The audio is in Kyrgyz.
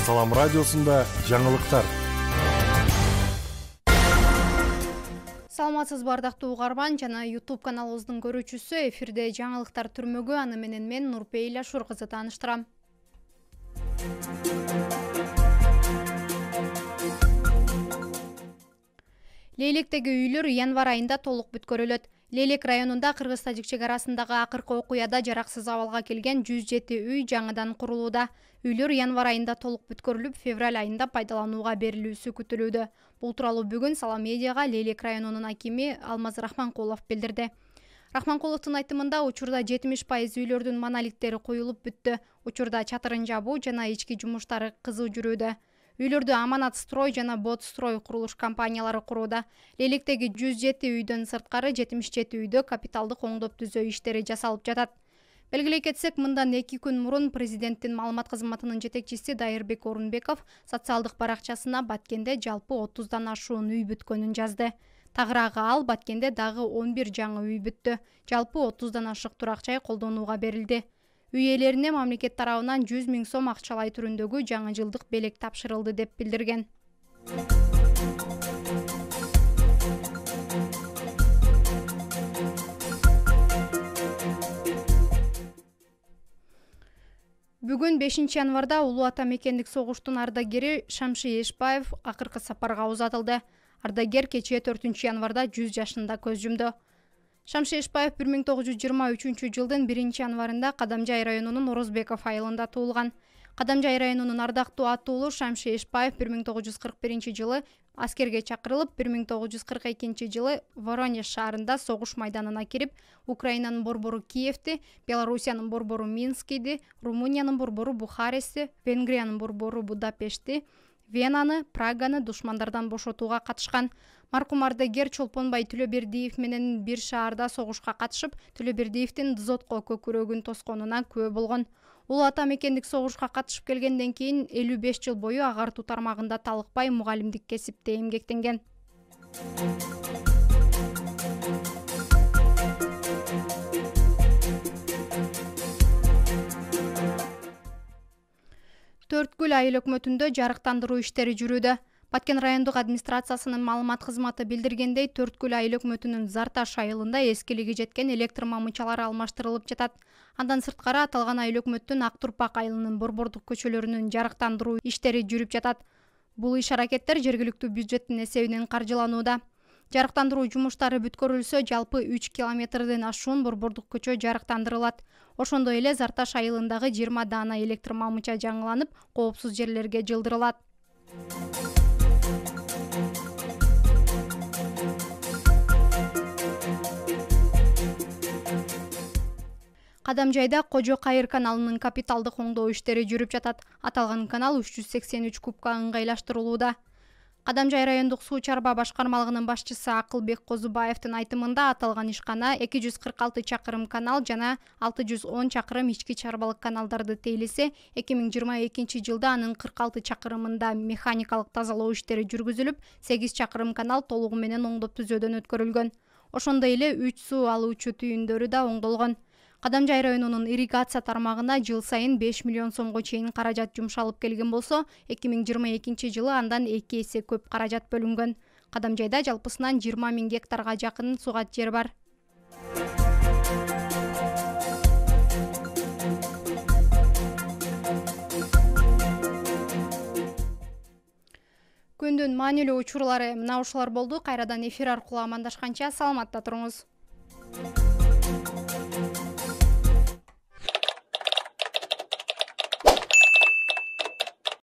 Салам радиосунда жаңылыктар. Саламатсыз бардактуу угарман жана YouTube каналыбыздын көрүүчүсү. Эфирде жаңылыктар түрмөгү, аны менен мен Нурпейла Шур кызы тааныштырам. Лейлектеги үйлөр январь айында толук бүткөрүлөт. Лейлек районунда Кыргыз-Тажик чегарасындагы акыркы окуяда жараксыз абалга келген 107 үй жаңыдан курулууда. Үйлөр январь айында толук бүткөрүлүп, февраль айында пайдаланууга берилүүсү күтүлүүдө. Бул тууралуу бүгүн Салам медиага Лейлек районунун акими Алмаз Рахманкулов билдирди. Рахманкуловдун айтымында учурда 70% үйлөрдүн монолиттери коюлуп бүттү. Учурда чатырын жабуу жана ички жумуштары кызуу жүрүүдө. Үйлөрдү Аманат строй жана Бот строй курулуш компаниялары курууда. Лейлектеги 107 үйдөн сырткары 77 үйдө капиталдык оңдоп түзөө иштери жасалып жатат. Белгилей кетсек, мындан 2 күн мурун президенттин маалымат кызматынын жетекчиси Дайырбек Орунбеков социалдык баракчасына Баткенде жалпы 30дан ашуун үй бүткөнүн жазды. Тагыраагы ал Баткенде дагы 11 жаңы үй бүттү. Жалпы 30дан ашык турак жай колдонууга берилди. Үй ээлерине мамлекет тарабынан 100 000 сом акчалай түрүндөгү жаңы жылдык белек тапшырылды деп билдирген. Бүгүн 5 январда Улуу Ата мекендик согуштун ардагери Шамши Эшбаев акыркы сапарга узатылды. Ардагер кечээ 4 январда 100 жашында көз жумду. Шамши Эшбаев 1923 жылдын 1 январында Кадамжай районунун Орозбеков айылында туулган. Кадамжай районунун ардактуу аттуулу Шамши Эшбаев 1941 жылы аскерге чакырылып, 1942 жылы Воронеж шаарында согуш майданына кирип, Украинанын борбору Киевти, Белоруссиянын борбору Минскиди, Румыниянын борбору Бухарестти, Венгриянын борбору Будапешти, Венаны, Праганы душмандардан бошотууга катышкан. Маркум ардагер Чолпонбай Төлөбердиев менен бир шаарда согушка катышып, Төлөбердиевдин Дзотко көкүрөгүн тосконуна күбө болгон. Улуу Ата мекендик согушка катышып келгенден кийин 55 жыл бою агартуу тармагында талыкпай мугалимдик кесипте эмгектенген. Төрткүл айыл өкмөтүндө жарыктандыруу иштери жүрүүдө. Баткен райондук администрациясынын маалымат кызматы билдиргендей, Төрткүл айыл өкмөтүнүн Зарташ айылында эскилиги жеткен электр мамычалары алмаштырылып жатат. Андан сырткары аталган айыл өкмөттүн Ак Турпак айылынын борбордук көчөлөрүнүн жарыктандыруу иштери жүрүп жатат. Бул иш-аракеттер жергиликтүү бюджеттин эсебинен каржыланууда. Жарыктандыруу жумуштары бүткөрүлсө, жалпы 3 километрден ашуун борбордук көчө жарыктандырылат. Ошондой эле Зарташ айылындагы 20 даана электр мамыча жаңыланып, коопсуз жерлерге жылдырылат. Кадамжайда Кожо Кайыр каналынын капиталдык оңдоо иштери жүрүп жатат. Аталган канал 383 кубка ыңгайлаштырылууда. Кадамжай райондук суу чарба башкармалыгынын башчысы Акылбек Козубаевдин айтымында, аталган ишкана 246 чакырым канал жана 610 чакырым ички чарбалык каналдарды тейлесе, 2022 жылда анын 46 чакырымында механикалык тазалоо иштери жүргүзүлүп, 8 чакырым канал толугу менен оңдоп түзөөдөн өткөрүлгөн. Ошондой эле 3 суу алуучу түйүндөрү да оңдолгон. Кадамжай районунун ирригация тармагына жыл сайын 5 миллион сомго чейин каражат жумшалып келген болсо, 2022 жылы андан 2 эсе көп каражат бөлүнгөн. Кадамжайда жалпысынан 20 000 гектарга жакын сугат жер бар. Күндүн маанилүү учурлары мына ушулар болду. Кайрадан эфир аркылуу амандашканча саламатта туруңуз.